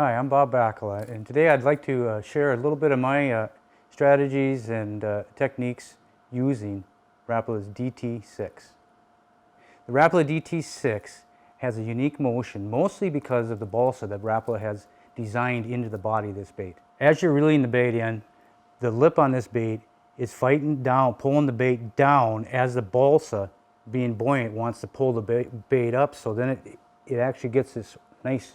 Hi, I'm Bob Bakkila, and today I'd like to share a little bit of my strategies and techniques using Rapala's DT-6. The Rapala DT-6 has a unique motion, mostly because of the balsa that Rapala has designed into the body of this bait. As you're reeling the bait in, the lip on this bait is fighting down, pulling the bait down as the balsa, being buoyant, wants to pull the bait up, so then it actually gets this nice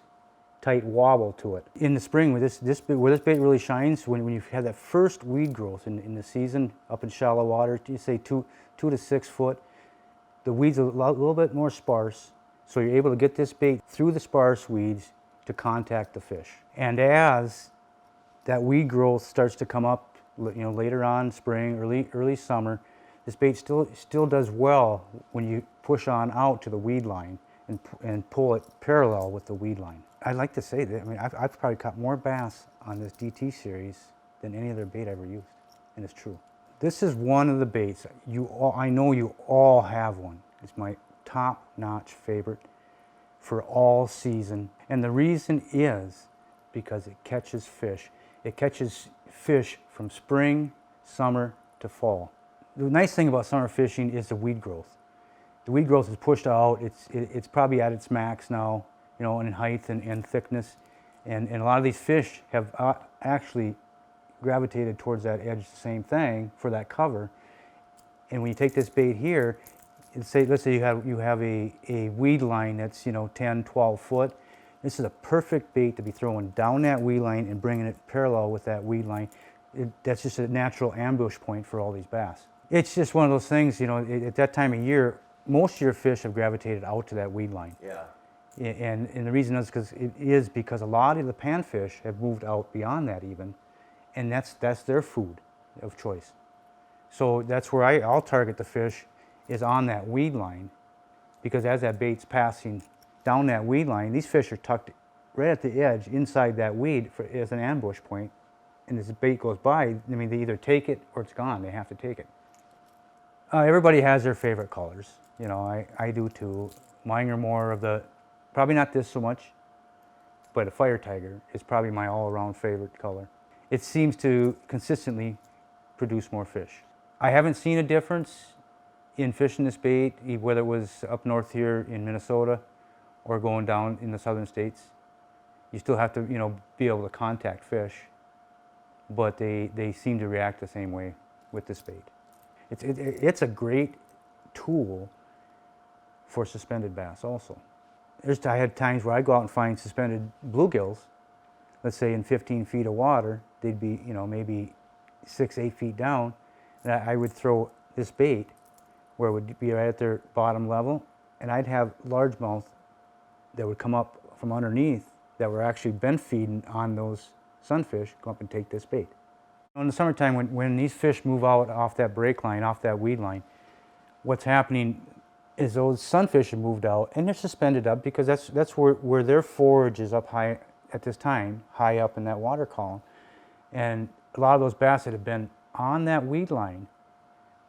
tight wobble to it. In the spring, where this bait really shines, when you've had that first weed growth in the season, up in shallow water, you say 2 to 6 foot, the weeds are a little bit more sparse, so you're able to get this bait through the sparse weeds to contact the fish. And as that weed growth starts to come up, later on, spring, early summer, this bait still does well when you push on out to the weed line and pull it parallel with the weed line. I'd like to say that, I've probably caught more bass on this DT series than any other bait I ever used, and it's true. This is one of the baits, I know you all have one. It's my top-notch favorite for all season, and the reason is because it catches fish. It catches fish from spring, summer to fall. The nice thing about summer fishing is the weed growth. The weed growth is pushed out, it's probably at its max now, in height and thickness, and a lot of these fish have actually gravitated towards that edge, the same thing, for that cover. And when you take this bait here, let's say you have a weed line that's 10, 12 foot, this is a perfect bait to be throwing down that weed line and bringing it parallel with that weed line. That's just a natural ambush point for all these bass. It's just one of those things, at that time of year, most of your fish have gravitated out to that weed line. Yeah. And the reason is because a lot of the panfish have moved out beyond that even, and that's their food of choice. So that's where I'll target the fish, is on that weed line, because as that bait's passing down that weed line, these fish are tucked right at the edge inside that weed as an ambush point, and as the bait goes by, they either take it or it's gone. They have to take it. Everybody has their favorite colors. I do too. Mine are more of the, probably not this so much, but a fire tiger is probably my all-around favorite color. It seems to consistently produce more fish. I haven't seen a difference in fishing this bait, whether it was up north here in Minnesota or going down in the southern states. You still have to, be able to contact fish, but they seem to react the same way with this bait. It's a great tool for suspended bass also. I had times where I go out and find suspended bluegills, let's say in 15 feet of water. They'd be, maybe 6, 8 feet down, and I would throw this bait where it would be right at their bottom level, and I'd have largemouth that would come up from underneath that were actually been feeding on those sunfish, come up and take this bait. In the summertime, when these fish move out off that break line, off that weed line, what's happening is those sunfish have moved out and they're suspended up, because that's where their forage is up high at this time, high up in that water column. And a lot of those bass that have been on that weed line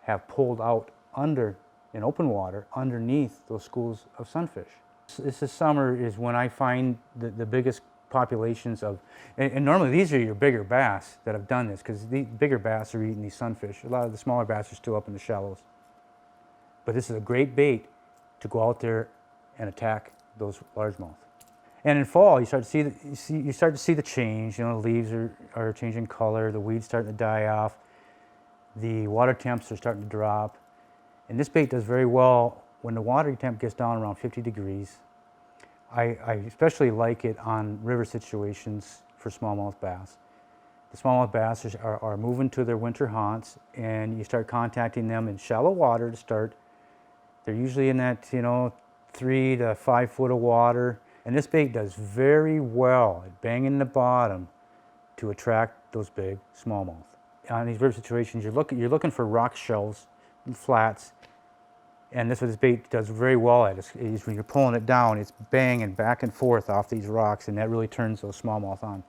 have pulled out under, in open water, underneath those schools of sunfish. This summer is when I find the biggest populations of, and normally these are your bigger bass that have done this, because the bigger bass are eating these sunfish. A lot of the smaller bass are still up in the shallows. But this is a great bait to go out there and attack those largemouth. And in fall, you start to see the change. The leaves are changing color, the weeds starting to die off, the water temps are starting to drop. And this bait does very well when the water temp gets down around 50 degrees. I especially like it on river situations for smallmouth bass. The smallmouth bass are moving to their winter haunts, and you start contacting them in shallow water to start. They're usually in that 3 to 5 foot of water, and this bait does very well at banging the bottom to attract those big smallmouth. On these river situations, you're looking for rock shelves and flats, and this is what this bait does very well at. Is when you're pulling it down, it's banging back and forth off these rocks, and that really turns those smallmouth on.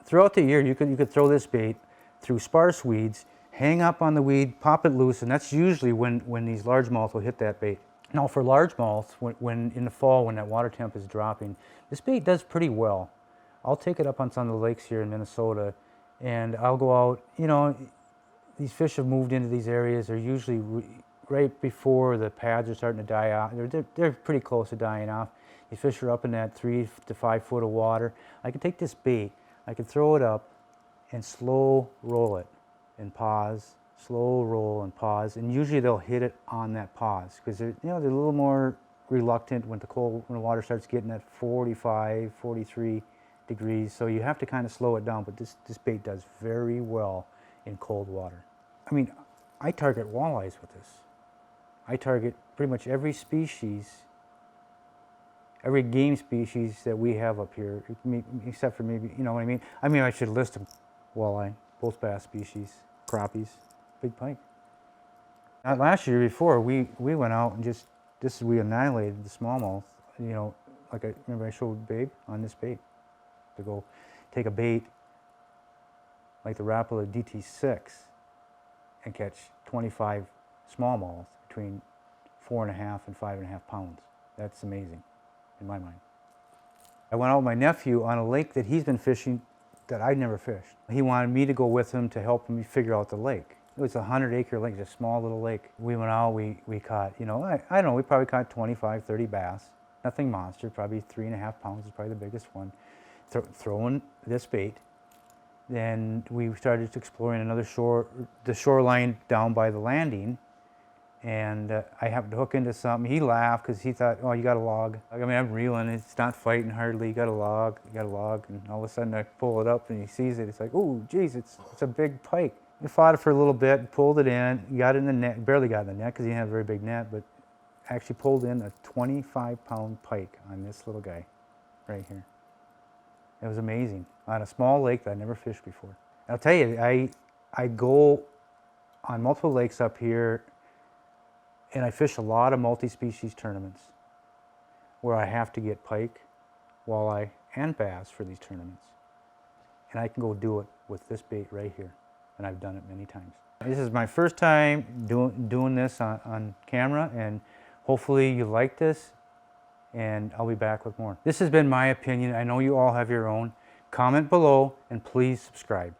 Throughout the year, you could throw this bait through sparse weeds, hang up on the weed, pop it loose, and that's usually when these largemouth will hit that bait. Now for largemouth, when in the fall, when that water temp is dropping, this bait does pretty well I'll take it up on some of the lakes here in Minnesota, and I'll go out. You know, these fish have moved into these areas. They're usually right before the pads are starting to die out. They're pretty close to dying off. These fish are up in that 3 to 5 foot of water. I can take this bait, I can throw it up and slow roll it and pause, slow roll and pause, and usually they'll hit it on that pause because they're a little more reluctant when the water starts getting at 45, 43 degrees. So you have to kind of slow it down, but this bait does very well in cold water. I mean, I target walleyes with this. I target pretty much every species, every game species that we have up here, except for maybe, you know what I mean? I mean, I should list them. Walleye, both bass species, crappies, big pike. Last year before, we went out and we annihilated the smallmouth, you know, like remember I showed Babe on this bait, to go take a bait like the Rapala DT-6 and catch 25 smallmouth between 4.5 and 5.5 pounds. That's amazing in my mind. I went out with my nephew on a lake that he's been fishing that I'd never fished. He wanted me to go with him to help me figure out the lake. It was a 100-acre lake, it's a small little lake. We went out, we caught, you know, I don't know, we probably caught 25, 30 bass. Nothing monster, probably 3.5 pounds is probably the biggest one. Throwing this bait. Then we started exploring the shoreline down by the landing, and I happened to hook into something. He laughed because he thought, oh, you got a log. I mean, I'm reeling, it's not fighting hardly, you got a log, and all of a sudden I pull it up and he sees it. It's like, oh, geez, it's a big pike. We fought it for a little bit, pulled it in, got it in the net, barely got in the net because he didn't have a very big net, but actually pulled in a 25-pound pike on this little guy right here. It was amazing, on a small lake that I never fished before. I'll tell you, I go on multiple lakes up here, and I fish a lot of multi-species tournaments where I have to get pike, walleye, and bass for these tournaments. And I can go do it with this bait right here, and I've done it many times. This is my first time doing this on camera, and hopefully you like this, and I'll be back with more. This has been my opinion. I know you all have your own. Comment below, and please subscribe.